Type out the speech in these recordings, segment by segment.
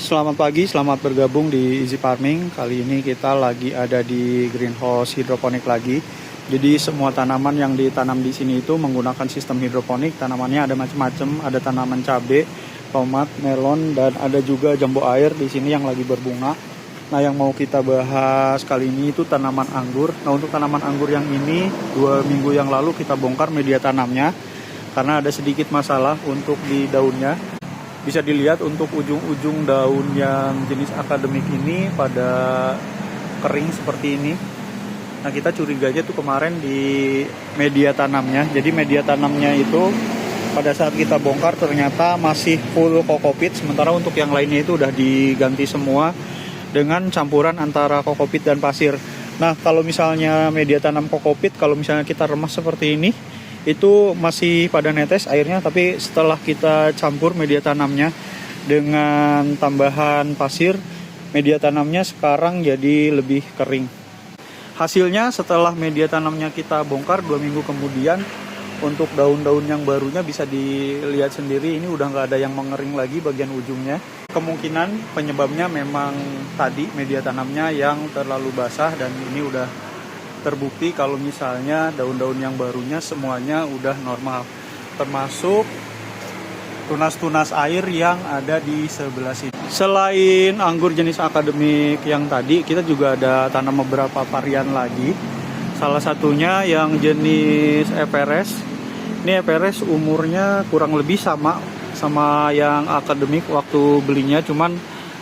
Selamat pagi, selamat bergabung di Easy Farming. Kali ini kita lagi ada di greenhouse hidroponik lagi. Jadi semua tanaman yang ditanam di sini itu menggunakan sistem hidroponik. Tanamannya ada macam-macam, ada tanaman cabai, tomat, melon, dan ada juga jambu air di sini yang lagi berbunga. Nah, yang mau kita bahas kali ini itu tanaman anggur. Nah, untuk tanaman anggur yang ini 2 minggu yang lalu kita bongkar media tanamnya karena ada sedikit masalah untuk di daunnya. Bisa dilihat untuk ujung-ujung daun yang jenis akademik ini pada kering seperti ini. Nah, kita curiganya tuh kemarin di media tanamnya. Jadi media tanamnya itu pada saat kita bongkar ternyata masih full kokopit. Sementara untuk yang lainnya itu udah diganti semua dengan campuran antara kokopit dan pasir. Nah, kalau misalnya media tanam kokopit, kalau misalnya kita remas seperti ini, itu masih pada netes airnya, tapi setelah kita campur media tanamnya dengan tambahan pasir, media tanamnya sekarang jadi lebih kering. Hasilnya setelah media tanamnya kita bongkar 2 minggu kemudian, untuk daun-daun yang barunya bisa dilihat sendiri, ini udah nggak ada yang mengering lagi bagian ujungnya. Kemungkinan penyebabnya memang tadi media tanamnya yang terlalu basah, dan ini udah terbukti kalau misalnya daun-daun yang barunya semuanya udah normal, termasuk tunas-tunas air yang ada di sebelah sini. Selain anggur jenis akademik yang tadi, kita juga ada tanam beberapa varian lagi. Salah satunya yang jenis Everest. Ini Everest umurnya kurang lebih sama yang akademik waktu belinya, cuman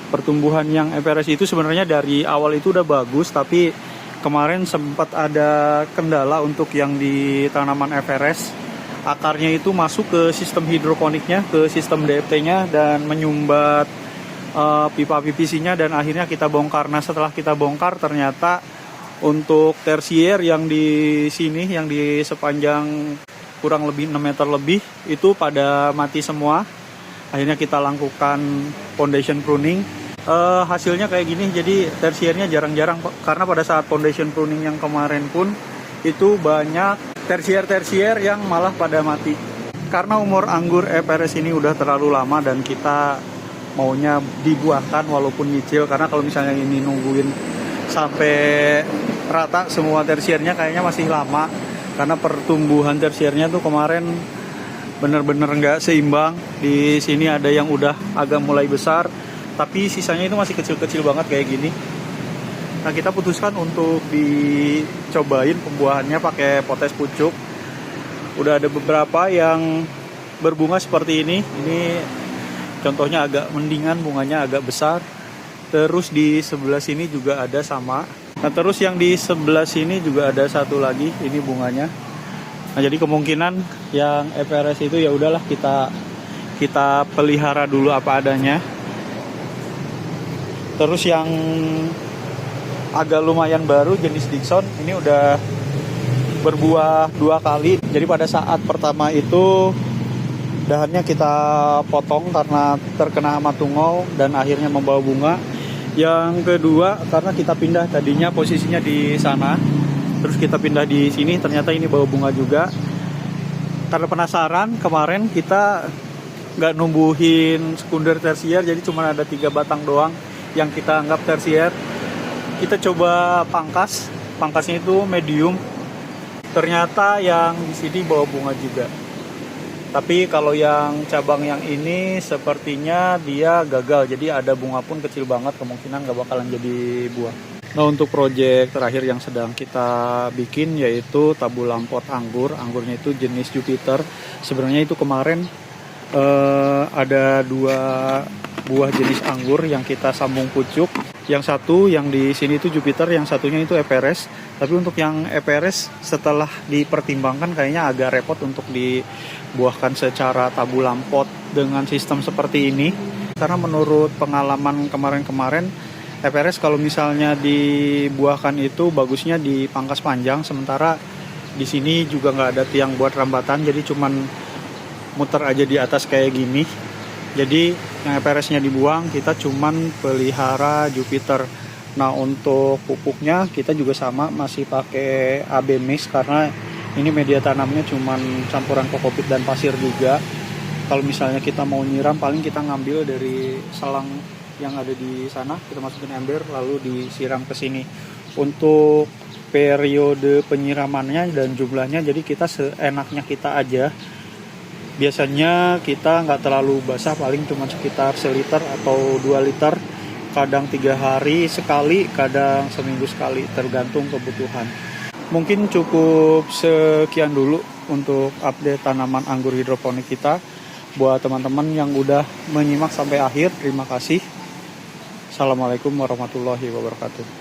pertumbuhan yang Everest itu sebenarnya dari awal itu udah bagus, tapi kemarin sempat ada kendala untuk yang di tanaman Everest. Akarnya itu masuk ke sistem hidroponiknya, ke sistem DFT-nya, dan menyumbat pipa PVC-nya, dan akhirnya kita bongkar. Nah, setelah kita bongkar ternyata untuk tersier yang di sini, yang di sepanjang kurang lebih 6 meter lebih, itu pada mati semua. Akhirnya kita lakukan foundation pruning. Hasilnya kayak gini, jadi tersiernya jarang-jarang, karena pada saat foundation pruning yang kemarin pun itu banyak tersier yang malah pada mati. Karena umur anggur Everest ini udah terlalu lama dan kita maunya dibuahkan walaupun nyicil, karena kalau misalnya ini nungguin sampai rata semua tersiernya kayaknya masih lama, karena pertumbuhan tersiernya tuh kemarin bener-bener nggak seimbang. Di sini ada yang udah agak mulai besar, tapi sisanya itu masih kecil-kecil banget kayak gini. Nah, kita putuskan untuk dicobain pembuahannya pakai potes pucuk. Udah ada beberapa yang berbunga seperti ini. Ini contohnya agak mendingan, bunganya agak besar. Terus di sebelah sini juga ada sama. Nah, terus yang di sebelah sini juga ada satu lagi, ini bunganya. Nah, jadi kemungkinan yang Everest itu ya udahlah kita pelihara dulu apa adanya. Terus yang agak lumayan baru jenis Dickson, ini udah berbuah 2 kali. Jadi pada saat pertama itu dahannya kita potong karena terkena hama tungau dan akhirnya membawa bunga. Yang kedua karena kita pindah, tadinya posisinya di sana, terus kita pindah di sini, ternyata ini bawa bunga juga. Karena penasaran, kemarin kita nggak numbuhin sekunder tersier, jadi cuma ada 3 batang doang yang kita anggap tersier. Kita coba pangkasnya itu medium. Ternyata yang di sini bawa bunga juga. Tapi kalau yang cabang yang ini sepertinya dia gagal, jadi ada bunga pun kecil banget, kemungkinan nggak bakalan jadi buah. Nah, untuk proyek terakhir yang sedang kita bikin yaitu tabulam pot anggur. Anggurnya itu jenis Jupiter. Sebenarnya itu kemarin ada 2 buah jenis anggur yang kita sambung pucuk. Yang satu yang di sini itu Jupiter, yang satunya itu Everest. Tapi untuk yang Everest setelah dipertimbangkan kayaknya agak repot untuk dibuahkan secara tabulam pot dengan sistem seperti ini. Karena menurut pengalaman kemarin-kemarin, Everest kalau misalnya dibuahkan itu bagusnya dipangkas panjang, sementara di sini juga nggak ada tiang buat rambatan, jadi cuman muter aja di atas kayak gini. Jadi yang Everestnya dibuang, kita cuman pelihara Jupiter. Nah, untuk pupuknya kita juga sama, masih pakai AB mix karena ini media tanamnya cuman campuran kokopit dan pasir juga. Kalau misalnya kita mau nyiram, paling kita ngambil dari selang yang ada di sana, kita masukin ember lalu disiram ke sini. Untuk periode penyiramannya dan jumlahnya, jadi kita seenaknya kita aja. Biasanya kita nggak terlalu basah, paling cuma sekitar 1 liter atau 2 liter, kadang 3 hari sekali, kadang seminggu sekali, tergantung kebutuhan. Mungkin cukup sekian dulu untuk update tanaman anggur hidroponik kita. Buat teman-teman yang udah menyimak sampai akhir, terima kasih. Assalamualaikum warahmatullahi wabarakatuh.